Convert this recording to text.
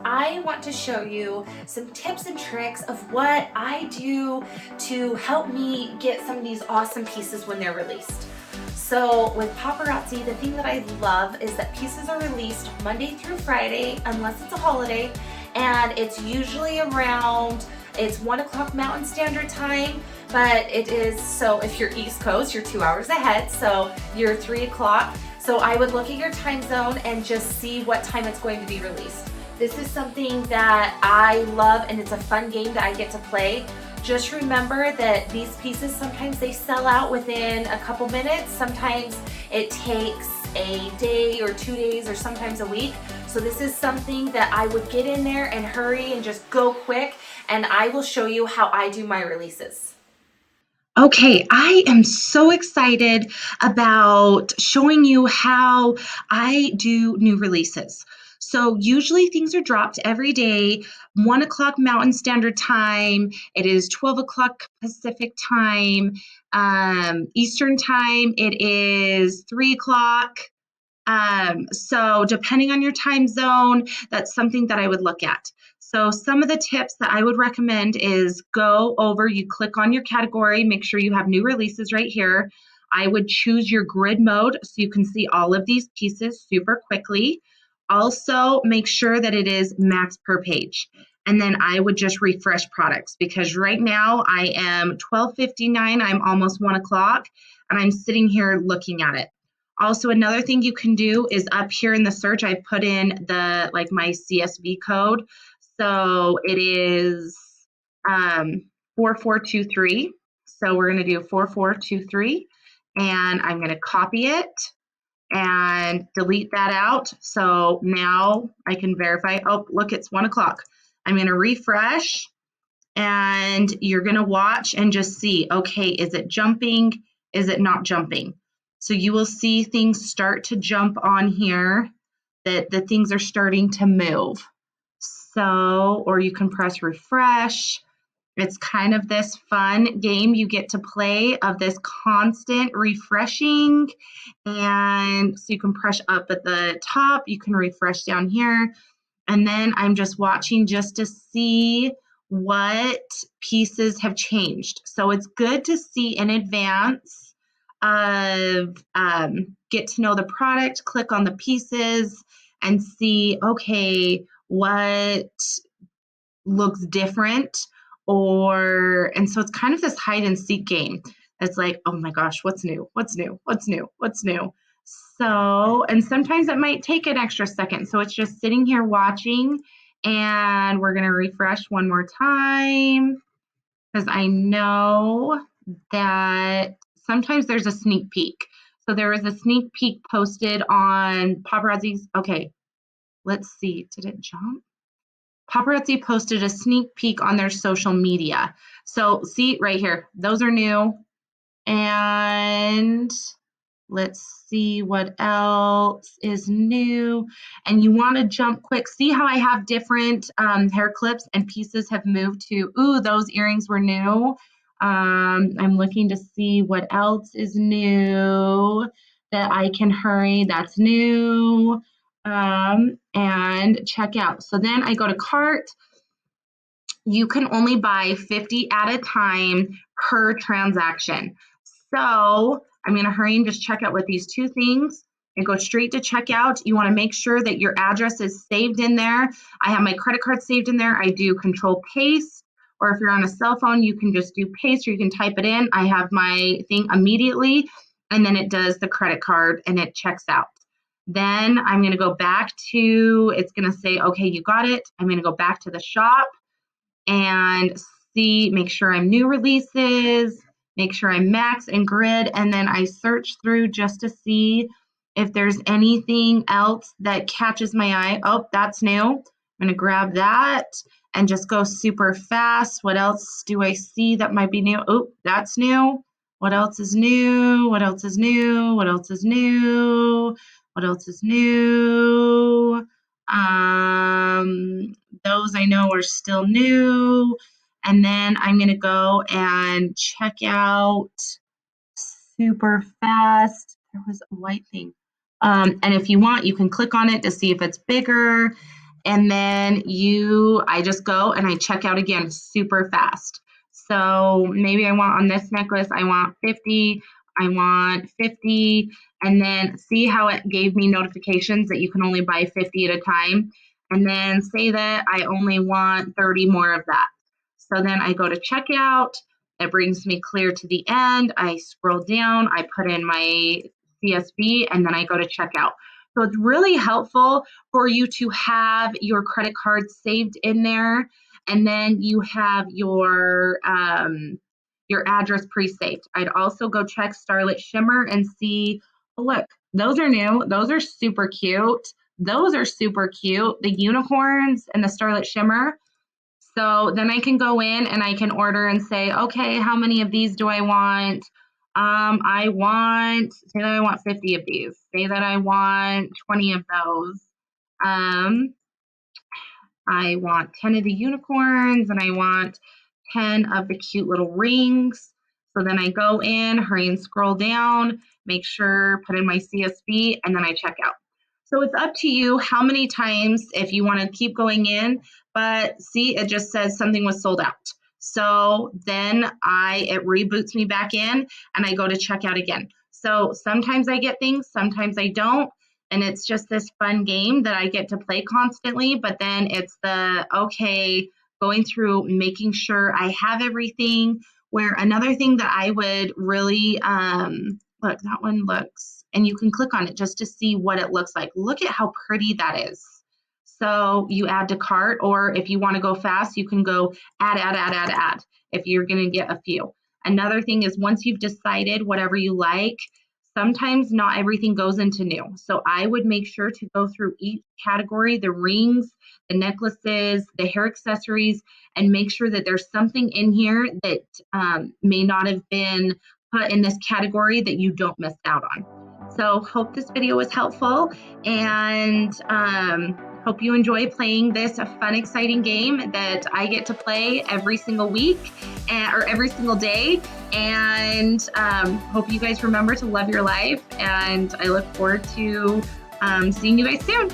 I want to show you some tips and tricks of what I do to help me get some of these awesome pieces when they're released. So with paparazzi, the thing that I love is that pieces are released Monday through Friday, unless it's a holiday, and it's usually around, it's 1 o'clock Mountain Standard Time, but it is, so if you're East Coast, you're 2 hours ahead, so you're 3 o'clock. So I would look at your time zone and just see what time it's going to be released. This is something that I love, and it's a fun game that I get to play. Just remember that these pieces, sometimes they sell out within a couple minutes. Sometimes it takes a day or 2 days or sometimes a week. So this is something that I would get in there and hurry and just go quick, and I will show you how I do my releases. Okay, I am so excited about showing you how I do new releases. So, usually things are dropped every day, 1 o'clock Mountain Standard Time. It is 12 o'clock Pacific Time. Eastern Time, it is 3 o'clock. So depending on your time zone, that's something that I would look at. So some of the tips that I would recommend is go over, you click on your category, make sure you have new releases right here. I would choose your grid mode so you can see all of these pieces super quickly. Also, make sure that it is max per page. And then I would just refresh products because right now I am 12:59, I'm almost 1 o'clock, and I'm sitting here looking at it. Also, another thing you can do is up here in the search, I put in my CSV code. So it is 4423. So we're going to do 4423 and I'm going to copy it and delete that out. So now I can verify. Oh, look, it's 1 o'clock. I'm going to refresh and you're going to watch and just see, okay, is it jumping? Is it not jumping? So you will see things start to jump on here, that the things are starting to move. So, or you can press refresh. It's kind of this fun game you get to play of this constant refreshing. And so you can press up at the top, you can refresh down here. And then I'm just watching just to see what pieces have changed. So it's good to see in advance of get to know the product, click on the pieces and see, okay, what looks different and so it's kind of this hide and seek game. It's like, oh my gosh, what's new? What's new? What's new? What's new? So, and sometimes it might take an extra second. So it's just sitting here watching and we're going to refresh one more time because I know that sometimes there's a sneak peek. So there was a sneak peek posted on paparazzi's. Okay, let's see. Did it jump? Paparazzi posted a sneak peek on their social media. So see right here, those are new. And let's see what else is new. And you want to jump quick. See how I have different hair clips and pieces have moved to, ooh, those earrings were new. I'm looking to see what else is new that I can hurry. That's new. And check out. So then I go to cart. You can only buy 50 at a time per transaction. So I'm going to hurry and just check out with these two things and go straight to checkout. You want to make sure that your address is saved in there. I have my credit card saved in there. I do control paste, or if you're on a cell phone, you can just do paste or you can type it in. I have my thing immediately, and then it does the credit card and it checks out. Then I'm going to go back to, it's going to say, okay, you got it. I'm going to go back to the shop and see, make sure I'm new releases, make sure I'm max and grid, and then I search through just to see if there's anything else that catches my eye. Oh, that's new. I'm going to grab that and just go super fast. What else do I see that might be new? Oh, that's new. What else is new? What else is new? What else is new? What else is new? Those I know are still new. And then I'm going to go and check out super fast. There was a white thing. And if you want, you can click on it to see if it's bigger. and then I just go and I check out again super fast. So maybe I want on this necklace, I want 50, I want 50, and then see how it gave me notifications that you can only buy 50 at a time. And then say that I only want 30 more of that. So then I go to checkout. It brings me clear to the end. I scroll down, I put in my CSV, and then I go to checkout. So it's really helpful for you to have your credit card saved in there, and then you have your address pre-saved. I'd also go check Starlit Shimmer and see, oh, look, those are new. Those are super cute. Those are super cute. The unicorns and the Starlit Shimmer. So then I can go in and I can order and say, okay, how many of these do I want? Say that I want 50 of these. Say that I want 20 of those. I want 10 of the unicorns and I want 10 of the cute little rings. So then I go in, hurry and scroll down, make sure, put in my CSV, and then I check out. So it's up to you how many times if you want to keep going in, but see, it just says something was sold out. So then it reboots me back in and I go to checkout again. So sometimes I get things, sometimes I don't. And it's just this fun game that I get to play constantly, but then it's going through, making sure I have everything. Where another thing that I would really, look, that one looks, and you can click on it just to see what it looks like. Look at how pretty that is. So you add to cart, or if you want to go fast, you can go add, if you're going to get a few. Another thing is once you've decided whatever you like, sometimes not everything goes into new. So I would make sure to go through each category, the rings, the necklaces, the hair accessories, and make sure that there's something in here that may not have been put in this category that you don't miss out on. So hope this video was helpful, and hope you enjoy playing this fun, exciting game that I get to play every single week or every single day. And hope you guys remember to love your life. And I look forward to seeing you guys soon.